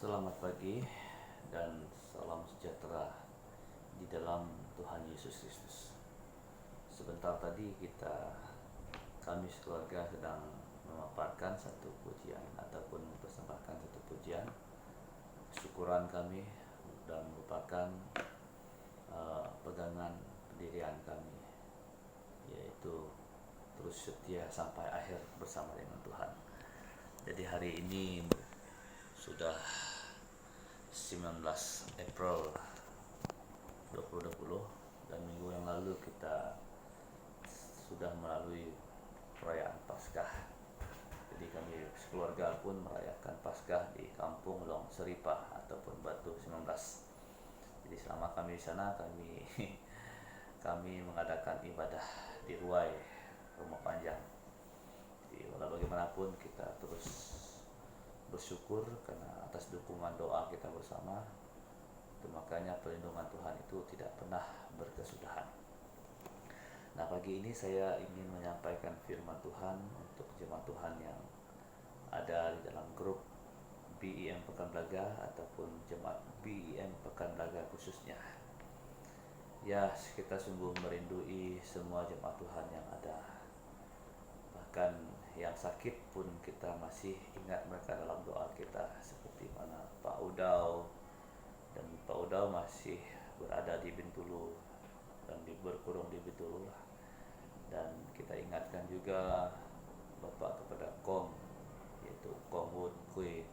Selamat pagi dan salam sejahtera di dalam Tuhan Yesus Kristus. Sebentar tadi kami sekeluarga sedang memaparkan satu pujian ataupun mempersembahkan satu pujian syukuran kami dan merupakan pegangan pendirian kami, yaitu terus setia sampai akhir bersama dengan Tuhan. Jadi hari ini sudah 19 April 2020 dan minggu yang lalu kita sudah melalui perayaan Paskah. Jadi kami sekeluarga pun merayakan Paskah di Kampung Long Seripah ataupun Batu 19. Jadi selama kami di sana kami mengadakan ibadah di Ruai Rumah Panjang. Jadi walau bagaimanapun kita terus bersyukur karena atas dukungan doa kita bersama. Itu makanya perlindungan Tuhan itu tidak pernah berkesudahan. Nah, pagi ini saya ingin menyampaikan firman Tuhan untuk jemaat Tuhan yang ada di dalam grup BEM Pekan Belaga ataupun jemaat BEM Pekan Belaga khususnya. Ya, kita sungguh merindui semua jemaat Tuhan yang ada. Bahkan yang sakit pun kita masih ingat mereka dalam doa kita, seperti mana Pak Udau, dan Pak Udau masih berada di Bintulu dan berkurung di Bintulu, dan kita ingatkan juga Bapak kepada Kong, yaitu Kong Wood Kui,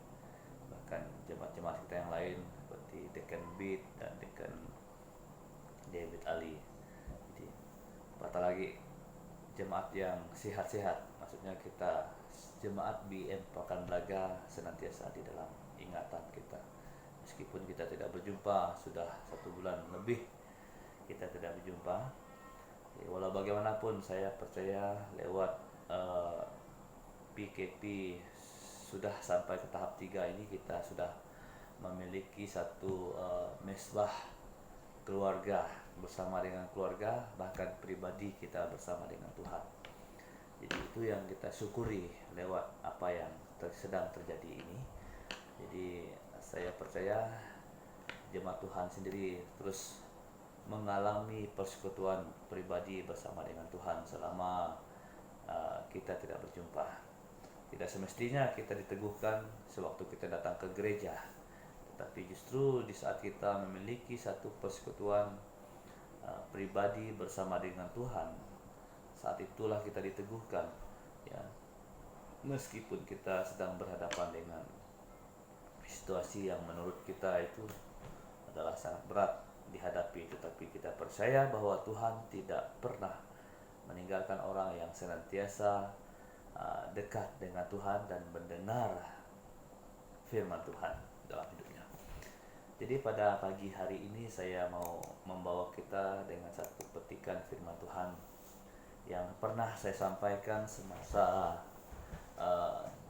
bahkan jemaat-jemaat kita yang lain seperti Deacon Beat dan Deacon David Ali. Jadi patah lagi jemaat yang sehat-sehat, maksudnya kita jemaat BM Pekan Belaga senantiasa di dalam ingatan kita. Meskipun kita tidak berjumpa, sudah 1 bulan lebih kita tidak berjumpa. Walau bagaimanapun saya percaya lewat PKP sudah sampai ke tahap 3 ini kita sudah memiliki satu mesbah keluarga bersama dengan keluarga, bahkan pribadi kita bersama dengan Tuhan. Jadi itu yang kita syukuri lewat apa yang sedang terjadi ini. Jadi saya percaya jemaat Tuhan sendiri terus mengalami persekutuan pribadi bersama dengan Tuhan selama kita tidak berjumpa. Tidak semestinya kita diteguhkan sewaktu kita datang ke gereja, tetapi justru di saat kita memiliki satu persekutuan pribadi bersama dengan Tuhan, saat itulah kita diteguhkan, ya. Meskipun kita sedang berhadapan dengan situasi yang menurut kita itu adalah sangat berat dihadapi, tetapi kita percaya bahwa Tuhan tidak pernah meninggalkan orang yang senantiasa dekat dengan Tuhan dan mendengar firman Tuhan dalam hidupnya. Jadi pada pagi hari ini saya mau membawa kita dengan satu petikan firman Tuhan yang pernah saya sampaikan semasa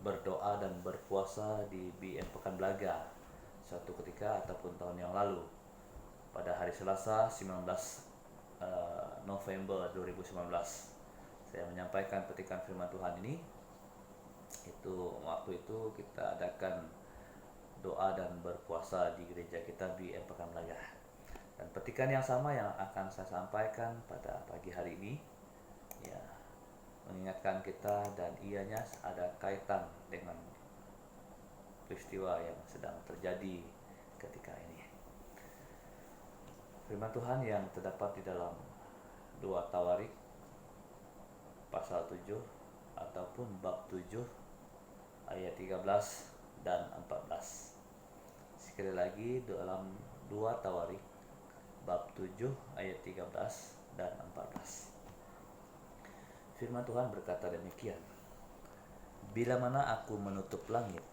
berdoa dan berpuasa di BM Pekan Belaga suatu ketika ataupun tahun yang lalu pada hari Selasa 19 November 2019. Saya menyampaikan petikan firman Tuhan ini. Waktu itu kita adakan doa dan berpuasa di gereja kita BM Pekan Belaga. Dan petikan yang sama yang akan saya sampaikan pada pagi hari ini, ya, mengingatkan kita dan ianya ada kaitan dengan peristiwa yang sedang terjadi ketika ini. Firman Tuhan yang terdapat di dalam 2 Tawarik pasal 7 ataupun bab 7 ayat 13 dan 14. Sekali lagi dalam 2 Tawarik bab 7 ayat 13 dan 14. Firman Tuhan berkata demikian. Bila mana aku menutup langit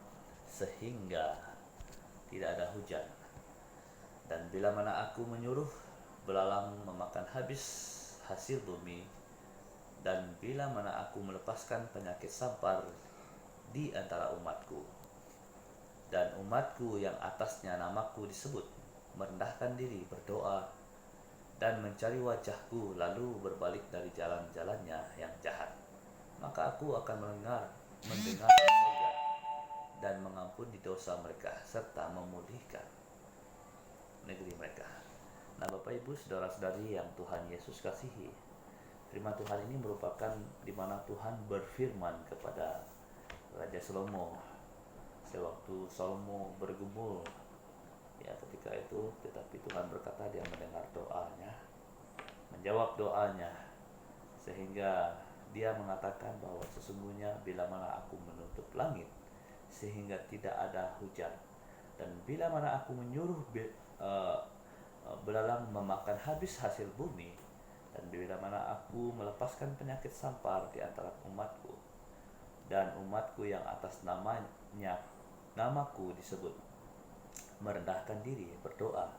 sehingga tidak ada hujan, dan bila mana aku menyuruh belalang memakan habis hasil bumi, dan bila mana aku melepaskan penyakit sampar di antara umatku, dan umatku yang atasnya namaku disebut merendahkan diri, berdoa dan mencari wajahku, lalu berbalik dari jalan-jalannya yang jahat, maka aku akan mendengar surga dan mengampuni mengampuni dosa mereka serta memulihkan negeri mereka. Nah, Bapak Ibu, saudara-saudari yang Tuhan Yesus kasihi, firman Tuhan ini merupakan di mana Tuhan berfirman kepada Raja Salomo sewaktu Salomo bergumul, ya, ketika itu, tetapi Tuhan berkata dia mendengar doanya, menjawab doanya, sehingga dia mengatakan bahwa sesungguhnya bila mana aku menutup langit sehingga tidak ada hujan, dan bila mana aku menyuruh belalang memakan habis hasil bumi, dan bila mana aku melepaskan penyakit sampar di antara umatku, dan umatku yang atas namaku disebut merendahkan diri, berdoa,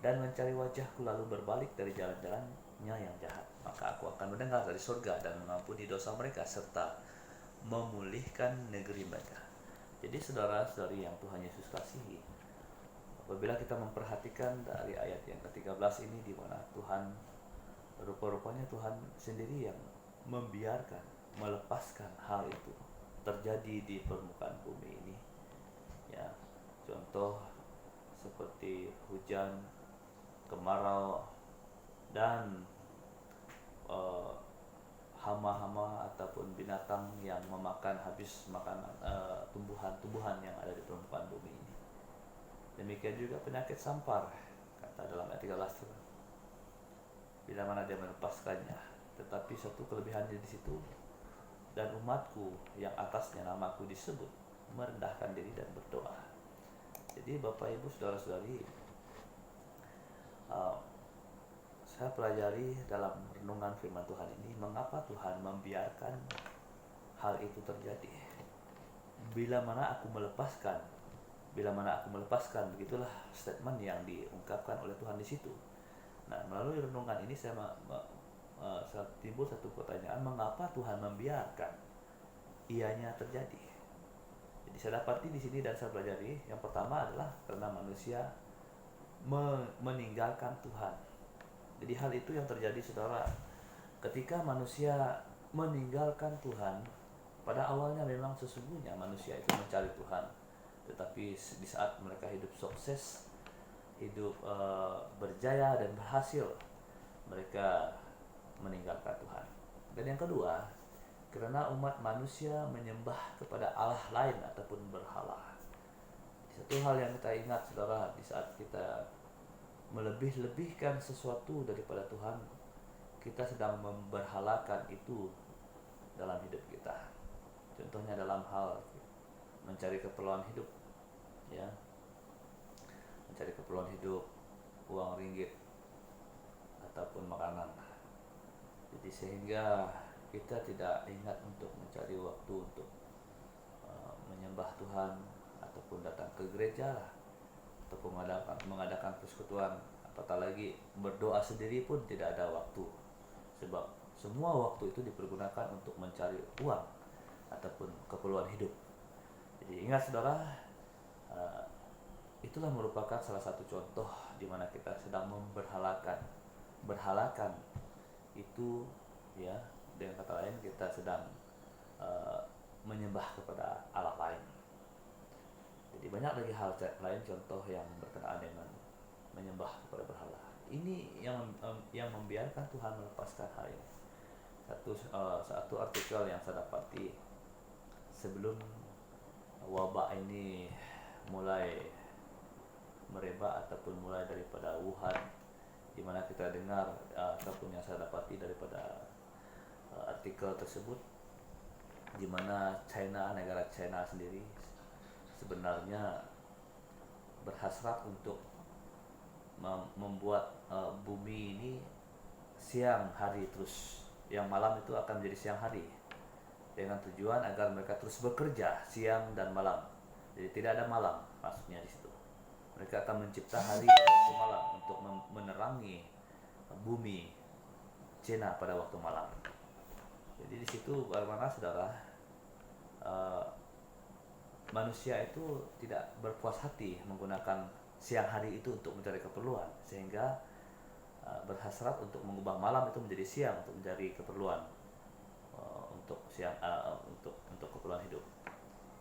dan mencari wajahku lalu berbalik dari jalan-jalannya yang jahat, maka aku akan mendengar dari surga dan mengampuni dosa mereka serta memulihkan negeri mereka. Jadi saudara-saudari yang Tuhan Yesus kasihi, apabila kita memperhatikan dari ayat yang ke-13 ini, di mana Tuhan rupa-rupanya Tuhan sendiri yang membiarkan, melepaskan hal itu terjadi di permukaan bumi ini, ya. Contoh seperti hujan, kemarau, dan hama-hama ataupun binatang yang memakan habis makanan tumbuhan-tumbuhan yang ada di permukaan bumi ini. Demikian juga penyakit sampar, kata dalam ayat 13, bila mana dia melepaskannya. Tetapi satu kelebihannya di situ, dan umatku yang atasnya namaku disebut merendahkan diri dan berdoa. Jadi Bapak Ibu saudara-saudari, saya pelajari dalam renungan firman Tuhan ini, mengapa Tuhan membiarkan hal itu terjadi. Bila mana aku melepaskan, begitulah statement yang diungkapkan oleh Tuhan di situ. Nah, melalui renungan ini saya timbul satu pertanyaan, mengapa Tuhan membiarkan ianya terjadi? Jadi saya dapati di sini dan saya pelajari, yang pertama adalah karena manusia meninggalkan Tuhan. Jadi hal itu yang terjadi, saudara, ketika manusia meninggalkan Tuhan. Pada awalnya memang sesungguhnya manusia itu mencari Tuhan, tetapi di saat mereka hidup sukses, hidup berjaya dan berhasil, mereka meninggalkan Tuhan. Dan yang kedua, karena umat manusia menyembah kepada Allah lain ataupun berhala. Satu hal yang kita ingat, saudara, di saat kita melebih-lebihkan sesuatu daripada Tuhan, kita sedang memberhalakan itu dalam hidup kita. Contohnya dalam hal mencari keperluan hidup, ya, mencari keperluan hidup, uang ringgit ataupun makanan. Jadi sehingga kita tidak ingat untuk mencari waktu untuk menyembah Tuhan ataupun datang ke gereja ataupun mengadakan persekutuan, apatah lagi berdoa sendiri pun tidak ada waktu, sebab semua waktu itu dipergunakan untuk mencari uang ataupun keperluan hidup. Jadi ingat, saudara, itulah merupakan salah satu contoh di mana kita sedang berhalakan itu, ya. Dengan kata lain, kita sedang menyembah kepada Allah lain. Jadi banyak lagi hal lain contoh yang berkenaan dengan menyembah kepada berhala. Ini yang membiarkan Tuhan melepaskan hal ini. Satu artikel yang saya dapati sebelum wabah ini mulai merebak ataupun mulai daripada Wuhan, di mana kita dengar ataupun yang saya dapati daripada artikel tersebut, di mana negara China sendiri sebenarnya berhasrat untuk membuat bumi ini siang hari terus, yang malam itu akan menjadi siang hari, dengan tujuan agar mereka terus bekerja siang dan malam. Jadi tidak ada malam, maksudnya di situ. Mereka akan mencipta hari pada waktu malam untuk menerangi bumi China pada waktu malam. Jadi di situ bagaimana, saudara, manusia itu tidak berpuas hati menggunakan siang hari itu untuk mencari keperluan, sehingga berhasrat untuk mengubah malam itu menjadi siang untuk mencari keperluan untuk keperluan hidup.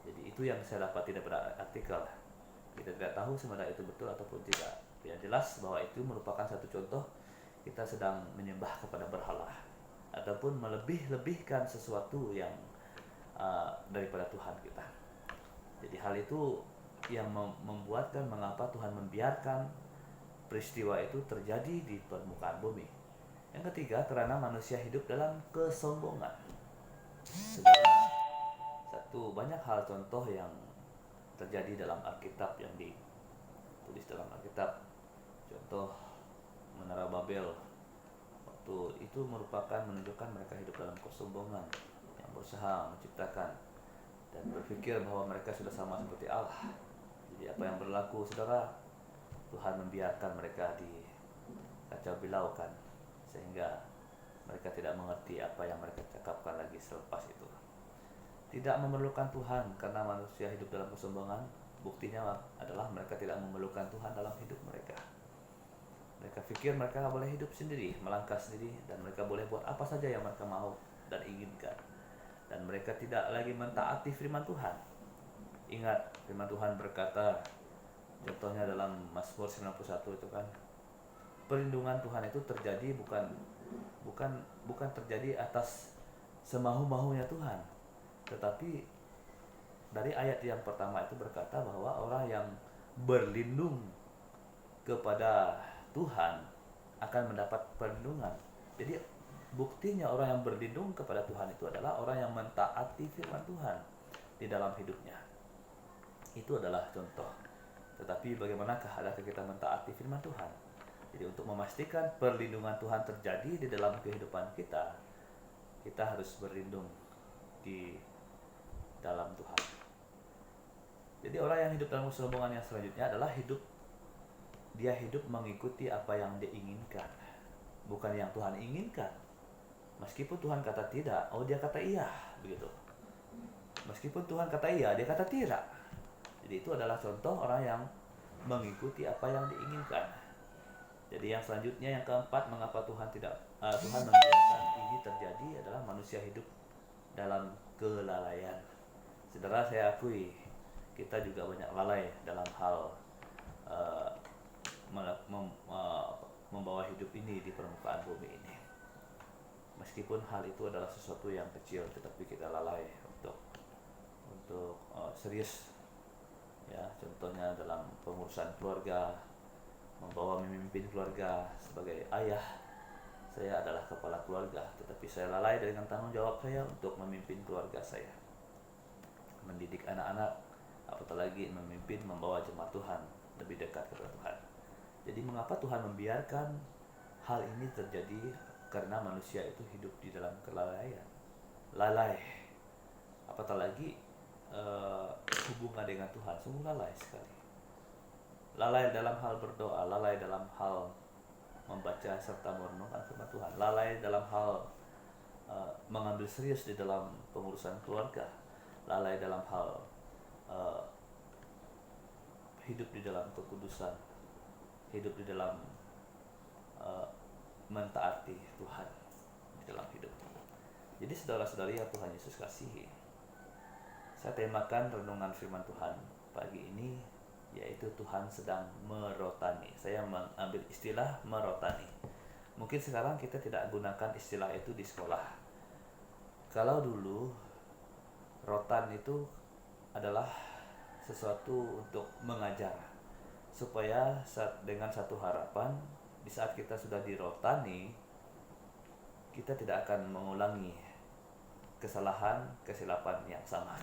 Jadi Itu yang saya dapati dari artikel. Kita tidak tahu sebenarnya itu betul ataupun tidak. Yang jelas bahwa itu merupakan satu contoh kita sedang menyembah kepada berhala ataupun melebih-lebihkan sesuatu yang daripada Tuhan kita. Jadi hal itu yang membuatkan mengapa Tuhan membiarkan peristiwa itu terjadi di permukaan bumi. Yang ketiga, karena manusia hidup dalam kesombongan. Saudara, banyak hal contoh yang terjadi dalam Alkitab yang ditulis dalam Alkitab. Contoh Menara Babel, waktu itu merupakan menunjukkan mereka hidup dalam kesombongan, yang berusaha menciptakan dan berpikir bahwa mereka sudah sama seperti Allah. Jadi apa yang berlaku, saudara, Tuhan membiarkan mereka dikacau bilaukan sehingga mereka tidak mengerti apa yang mereka cakapkan lagi selepas itu. Tidak memerlukan Tuhan karena manusia hidup dalam kesombongan. Buktinya adalah mereka tidak memerlukan Tuhan dalam hidup mereka. Mereka pikir mereka boleh hidup sendiri, melangkah sendiri, dan mereka boleh buat apa saja yang mereka mau dan inginkan. Dan mereka tidak lagi mentaati firman Tuhan. Ingat, firman Tuhan berkata, contohnya dalam Mazmur 91 itu kan, perlindungan Tuhan itu terjadi bukan terjadi atas semau-maunya Tuhan, tetapi dari ayat yang pertama itu berkata bahwa orang yang berlindung kepada Tuhan akan mendapat perlindungan. Jadi buktinya orang yang berlindung kepada Tuhan itu adalah orang yang mentaati firman Tuhan di dalam hidupnya. Itu adalah contoh. Tetapi bagaimanakah adakah kita mentaati firman Tuhan? Jadi untuk memastikan perlindungan Tuhan terjadi di dalam kehidupan kita, kita harus berlindung di dalam Tuhan. Jadi orang yang hidup dalam kesombongan yang selanjutnya adalah dia hidup mengikuti apa yang dia inginkan, bukan yang Tuhan inginkan. Meskipun Tuhan kata tidak, dia kata iya, begitu. Meskipun Tuhan kata iya, dia kata tidak. Jadi itu adalah contoh orang yang mengikuti apa yang diinginkan. Jadi yang selanjutnya, yang keempat, mengapa Tuhan membiarkan ini terjadi adalah manusia hidup dalam kelalaian. Saudara, saya akui kita juga banyak lalai dalam hal membawa hidup ini di permukaan bumi ini. Meskipun hal itu adalah sesuatu yang kecil, tetapi kita lalai untuk serius. Ya, contohnya dalam pengurusan keluarga, memimpin keluarga. Sebagai ayah, saya adalah kepala keluarga, tetapi saya lalai dengan tanggung jawab saya untuk memimpin keluarga saya, mendidik anak-anak, apalagi membawa jemaat Tuhan lebih dekat kepada Tuhan. Jadi mengapa Tuhan membiarkan hal ini terjadi? Karena manusia itu hidup di dalam kelalaian, lalai, apalagi hubungan dengan Tuhan, sungguh lalai sekali. Lalai dalam hal berdoa, lalai dalam hal membaca serta merenungkan firman Tuhan, lalai dalam hal mengambil serius di dalam pengurusan keluarga, lalai dalam hal hidup di dalam kekudusan, hidup di dalam mentaati Tuhan di dalam hidup. Jadi saudara-saudari yang Tuhan Yesus kasihi, saya temakan renungan firman Tuhan pagi ini, yaitu Tuhan sedang merotani. Saya mengambil istilah merotani. Mungkin sekarang kita tidak gunakan istilah itu di sekolah. Kalau dulu, rotan itu adalah sesuatu untuk mengajar, supaya dengan satu harapan, di saat kita sudah dirotani, kita tidak akan mengulangi kesilapan yang sama.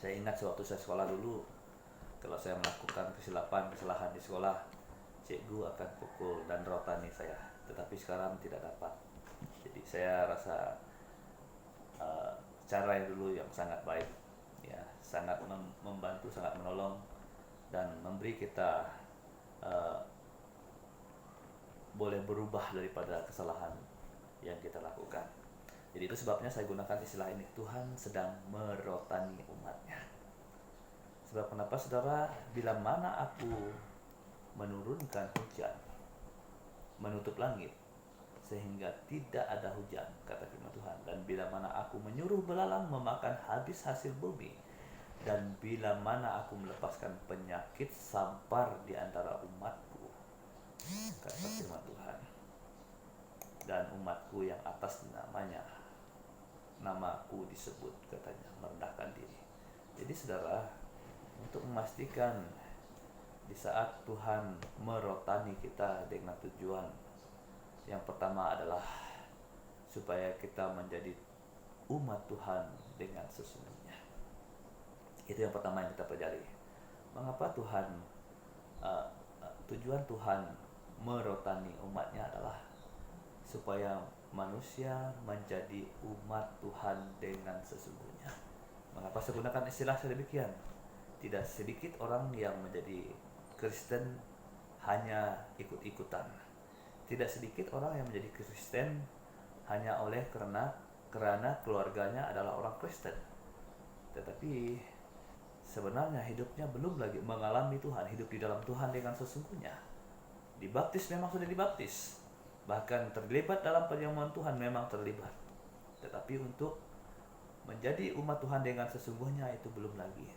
Saya ingat sewaktu saya sekolah dulu, kalau saya melakukan kesalahan di sekolah, cikgu akan pukul dan rotani saya. Tetapi sekarang tidak dapat. Jadi saya rasa cara yang dulu yang sangat baik, ya, sangat membantu, sangat menolong, dan memberi kita boleh berubah daripada kesalahan yang kita lakukan. Jadi itu sebabnya saya gunakan istilah ini, Tuhan sedang merotani umatnya. Sebab kenapa, saudara? Bila mana aku menurunkan hujan, menutup langit, sehingga tidak ada hujan, kata firman Tuhan, dan bila mana aku menyuruh belalang memakan habis hasil bumi, Dan bila mana aku melepaskan penyakit sampar di antara umatku, kata firman Tuhan, dan umatku yang atas namanya, namaku disebut, katanya, merendahkan diri. Jadi saudara, untuk memastikan di saat Tuhan merotani kita dengan tujuan, yang pertama adalah supaya kita menjadi umat Tuhan dengan sesungguhnya. Itu yang pertama yang kita pelajari. Mengapa tujuan Tuhan merotani umatnya adalah supaya manusia menjadi umat Tuhan dengan sesungguhnya. Mengapa saya gunakan istilah sedemikian? Tidak sedikit orang yang menjadi Kristen hanya ikut-ikutan. Tidak sedikit orang yang menjadi Kristen hanya karena keluarganya adalah orang Kristen. Tetapi sebenarnya hidupnya belum lagi mengalami Tuhan, hidup di dalam Tuhan dengan sesungguhnya. Dibaptis memang sudah dibaptis, bahkan terlibat dalam perjamuan Tuhan memang terlibat. Tetapi untuk menjadi umat Tuhan dengan sesungguhnya itu belum lagi.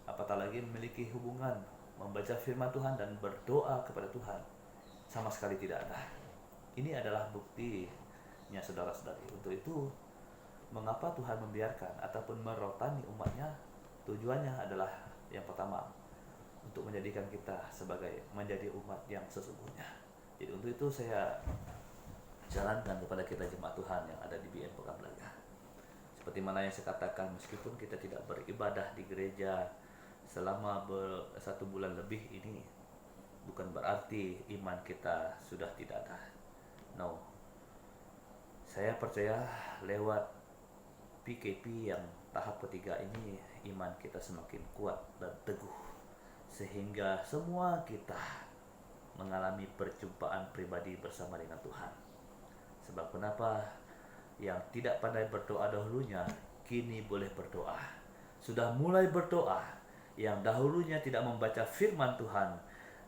Apatah lagi memiliki hubungan, membaca firman Tuhan dan berdoa kepada Tuhan, sama sekali tidak ada. Ini adalah buktinya saudara-saudari. Untuk itu, mengapa Tuhan membiarkan ataupun merotani umatnya? Tujuannya adalah yang pertama, untuk menjadikan kita sebagai menjadi umat yang sesungguhnya. Jadi untuk itu saya jalankan kepada kita jemaat Tuhan yang ada di BN Pekanbaga. Seperti mana yang saya katakan, meskipun kita tidak beribadah di gereja selama 1 bulan lebih ini, bukan berarti iman kita sudah tidak ada. No. Saya percaya lewat PKP yang tahap ketiga ini, iman kita semakin kuat dan teguh, sehingga semua kita mengalami perjumpaan pribadi bersama dengan Tuhan. Sebab kenapa? Yang tidak pandai berdoa dahulunya kini boleh berdoa. Sudah mulai berdoa. Yang dahulunya tidak membaca firman Tuhan,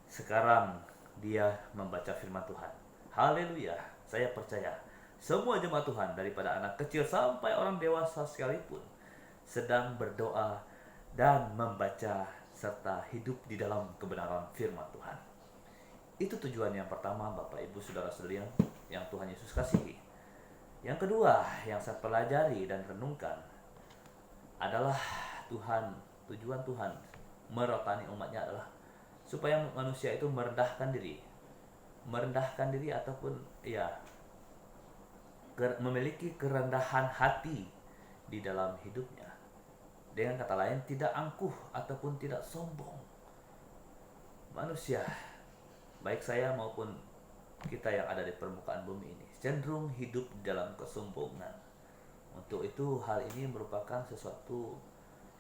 sekarang dia membaca firman Tuhan. Haleluya. Saya percaya semua jemaat Tuhan, daripada anak kecil sampai orang dewasa sekalipun, sedang berdoa dan membaca serta hidup di dalam kebenaran firman Tuhan. Itu tujuan yang pertama, Bapak Ibu Saudara-saudari yang Tuhan Yesus kasihi. Yang kedua yang saya pelajari dan renungkan adalah tujuan Tuhan merotani umatnya adalah supaya manusia itu merendahkan diri ataupun memiliki kerendahan hati di dalam hidupnya. Dengan kata lain, tidak angkuh ataupun tidak sombong. Manusia, baik saya maupun kita yang ada di permukaan bumi ini, cenderung hidup dalam kesombongan. Untuk itu hal ini merupakan sesuatu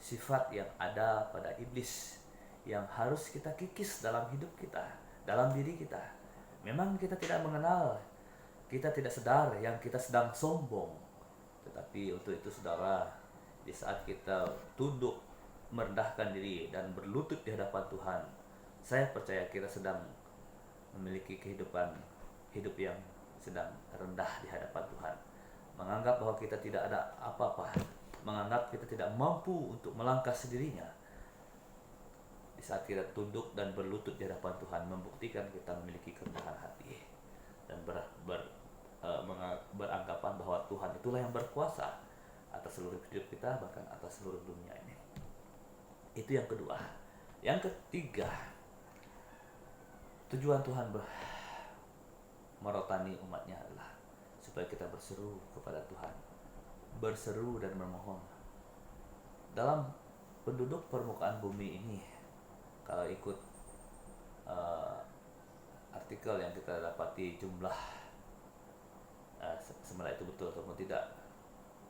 sifat yang ada pada iblis yang harus kita kikis dalam hidup kita, dalam diri kita. Memang kita tidak mengenal, kita tidak sadar yang kita sedang sombong. Tetapi untuk itu saudara, di saat kita tunduk, merendahkan diri dan berlutut di hadapan Tuhan, saya percaya kita sedang memiliki hidup yang sedang rendah di hadapan Tuhan. Menganggap bahwa kita tidak ada apa-apa, menganggap kita tidak mampu untuk melangkah sendirinya. Di saat kita tunduk dan berlutut di hadapan Tuhan, membuktikan kita memiliki kerendahan hati dan beranggapan bahwa Tuhan itulah yang berkuasa atas seluruh hidup kita, bahkan atas seluruh dunia ini. Itu yang kedua. Yang ketiga, tujuan Tuhan merotani umatnya adalah supaya kita berseru kepada Tuhan, berseru dan memohon. Dalam penduduk permukaan bumi ini, kalau ikut artikel yang kita dapati jumlah sebenarnya itu betul ataupun tidak,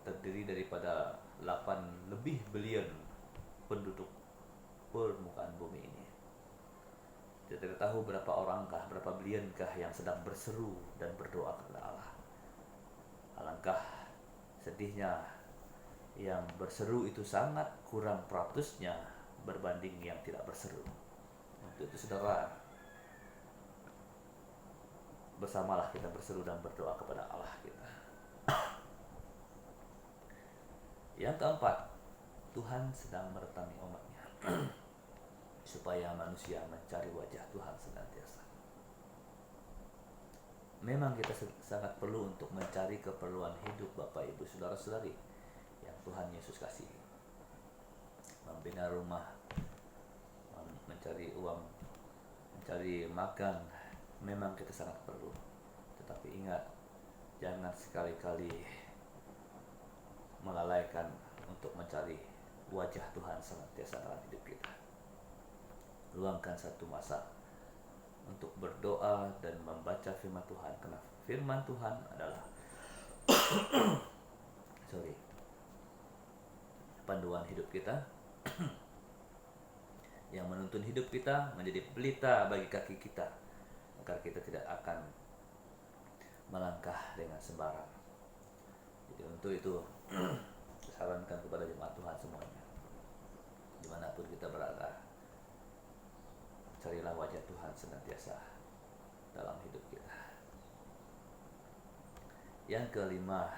terdiri daripada 8 lebih billion penduduk permukaan bumi ini. Kita tidak tahu berapa orangkah, berapa bilionkah yang sedang berseru dan berdoa kepada Allah. Alangkah sedihnya yang berseru itu sangat kurang peratusnya berbanding yang tidak berseru. Untuk itu saudara, bersamalah kita berseru dan berdoa kepada Allah kita. Yang keempat, Tuhan sedang meretangi umatnya supaya manusia mencari wajah Tuhan senantiasa. Memang kita sangat perlu untuk mencari keperluan hidup Bapak Ibu Saudara-saudari yang Tuhan Yesus kasihi. Membina rumah, mencari uang, mencari makan, memang kita sangat perlu. Tetapi ingat, jangan sekali-kali melalaikan untuk mencari wajah Tuhan senantiasa dalam hidup kita. Luangkan satu masa untuk berdoa dan membaca firman Tuhan, karena firman Tuhan adalah panduan hidup kita yang menuntun hidup kita, menjadi pelita bagi kaki kita agar kita tidak akan melangkah dengan sembarang. Jadi untuk itu sarankan kepada jemaat Tuhan semuanya, dimanapun kita berada, carilah wajah Tuhan senantiasa dalam hidup kita. Yang kelima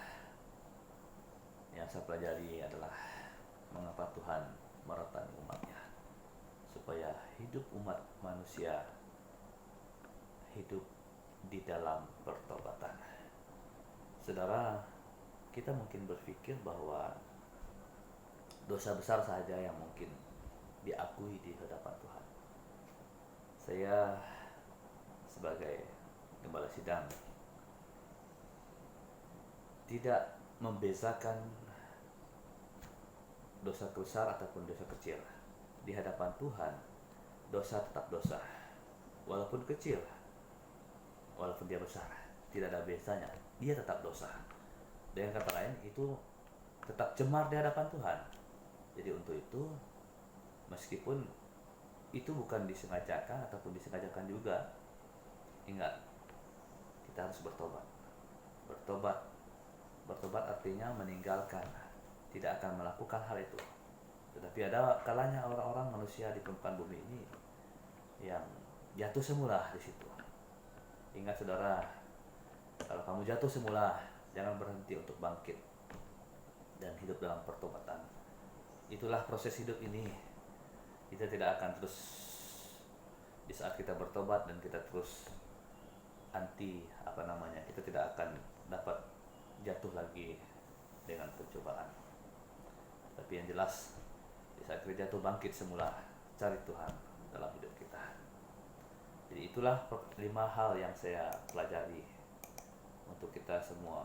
yang saya pelajari adalah mengapa Tuhan meretangi umatnya, supaya hidup umat manusia hidup di dalam pertobatan. Saudara, kita mungkin berpikir bahwa dosa besar saja yang mungkin diakui di hadapan Tuhan. Saya sebagai gembala sidang tidak membezakan dosa besar ataupun dosa kecil. Di hadapan Tuhan, dosa tetap dosa, walaupun kecil, walaupun dia besar, tidak ada bezanya, dia tetap dosa. Dengan kata lain, itu tetap cemar di hadapan Tuhan. Jadi untuk itu, meskipun itu bukan disengajakan ataupun disengajakan juga, ingat, kita harus bertobat. Bertobat artinya meninggalkan, tidak akan melakukan hal itu. Tetapi ada kalanya orang-orang manusia di permukaan bumi ini yang jatuh semula di situ. Ingat saudara, kalau kamu jatuh semula, jangan berhenti untuk bangkit dan hidup dalam pertobatan. Itulah proses hidup ini. Kita tidak akan terus di saat kita bertobat dan kita terus kita tidak akan dapat jatuh lagi dengan pencobaan. Tapi yang jelas, di saat kita jatuh bangkit semula, cari Tuhan dalam hidup kita. Jadi itulah 5 hal yang saya pelajari untuk kita semua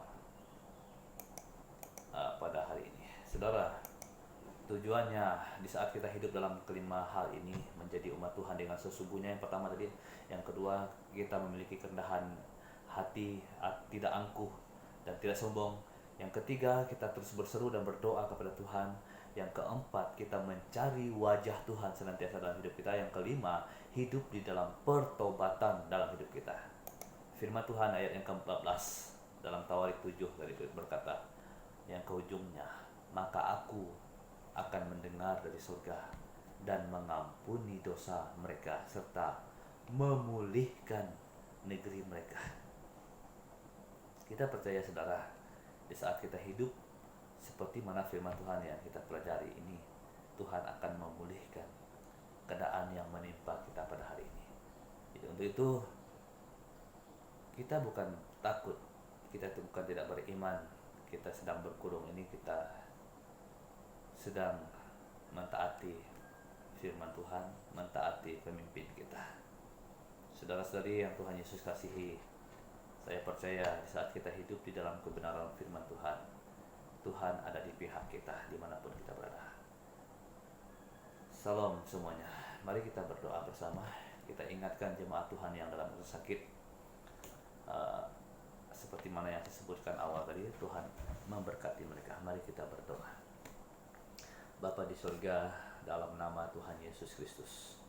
pada hari ini. Saudara, tujuannya di saat kita hidup dalam kelima hal ini menjadi umat Tuhan dengan sesungguhnya, yang pertama tadi, yang kedua kita memiliki kerendahan hati, tidak angkuh dan tidak sombong. Yang ketiga, kita terus berseru dan berdoa kepada Tuhan. Yang keempat, kita mencari wajah Tuhan senantiasa dalam hidup kita. Yang kelima, hidup di dalam pertobatan dalam hidup kita. Firman Tuhan ayat yang ke-14 dalam Tawarik 7 berkata, yang ke ujungnya, maka aku akan mendengar dari surga dan mengampuni dosa mereka serta memulihkan negeri mereka. Kita percaya saudara, di saat kita hidup seperti mana firman Tuhan yang kita pelajari ini, Tuhan akan memulihkan keadaan yang menimpa kita pada hari ini. Jadi untuk itu kita bukan takut, kita itu bukan tidak beriman, kita sedang berkurung ini, kita sedang mentaati firman Tuhan, mentaati pemimpin kita. Saudara-saudari yang Tuhan Yesus kasihi, saya percaya di saat kita hidup di dalam kebenaran firman Tuhan, Tuhan ada di pihak kita dimanapun kita berada. Salam semuanya. Mari kita berdoa bersama. Kita ingatkan jemaat Tuhan yang dalam sakit, seperti mana yang disebutkan awal tadi, Tuhan memberkati mereka. Mari kita berdoa. Bapa di surga, dalam nama Tuhan Yesus Kristus,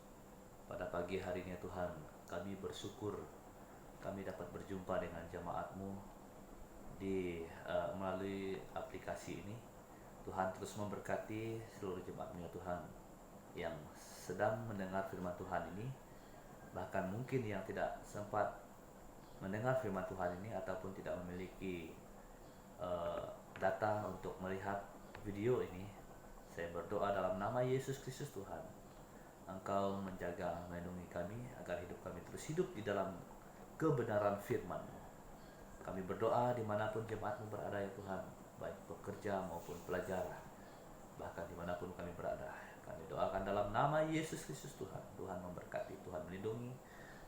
pada pagi hari ini Tuhan, kami bersyukur kami dapat berjumpa dengan jemaat-Mu melalui aplikasi ini. Tuhan terus memberkati seluruh jemaat-Mu ya Tuhan, yang sedang mendengar firman Tuhan ini, bahkan mungkin yang tidak sempat mendengar firman Tuhan ini ataupun tidak memiliki data untuk melihat video ini. Saya berdoa dalam nama Yesus Kristus Tuhan, Engkau menjaga, melindungi kami agar hidup kami terus hidup di dalam kebenaran firman-Mu. Kami berdoa dimanapun jemaat-Mu berada ya Tuhan, baik pekerja maupun pelajar, bahkan dimanapun kami berada. Kami doakan dalam nama Yesus Kristus Tuhan. Tuhan memberkati, Tuhan melindungi,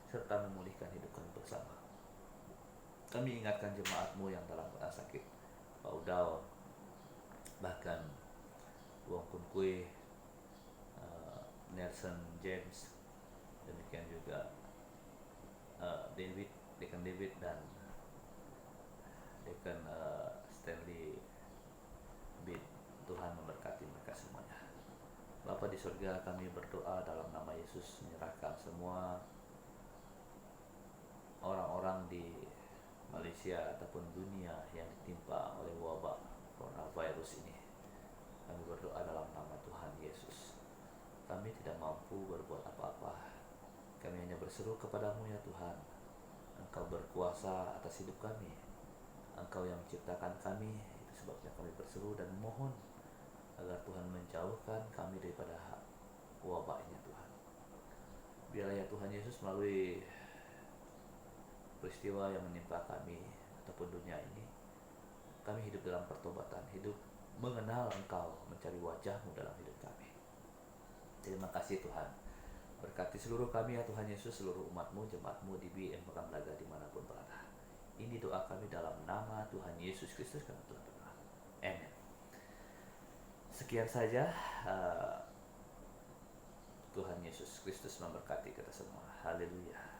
serta memulihkan hidup kami bersama. Kami ingatkan jemaat-Mu yang dalam keadaan sakit, Pak Udao, bahkan Wong Kun Kue, Nelson James, demikian juga Deacon David dan Deacon Stanley Bin. Tuhan memberkati mereka semuanya. Bapa di surga, kami berdoa dalam nama Yesus, menyerahkan semua orang-orang di Malaysia ataupun dunia yang ditimpa oleh wabak coronavirus ini. Kami berdoa dalam nama Tuhan Yesus. Kami tidak mampu berbuat apa-apa. Kami hanya berseru kepadamu ya Tuhan. Engkau berkuasa atas hidup kami. Engkau yang menciptakan kami. Itu sebabnya kami berseru dan mohon agar Tuhan menjauhkan kami daripada wabak ini Tuhan. Biarlah ya Tuhan Yesus, melalui peristiwa yang menimpa kami ataupun dunia ini, kami hidup dalam pertobatan, hidup mengenal Engkau, mencari wajah-Mu dalam hidup kami. Terima kasih Tuhan. Berkati seluruh kami ya Tuhan Yesus, seluruh umat-Mu, jemaat-Mu di BM Pekan Belaga dimanapun berada. Ini doa kami dalam nama Tuhan Yesus Kristus kami telah berdoa. Amin. Sekian saja. Tuhan Yesus Kristus memberkati kita semua. Haleluya.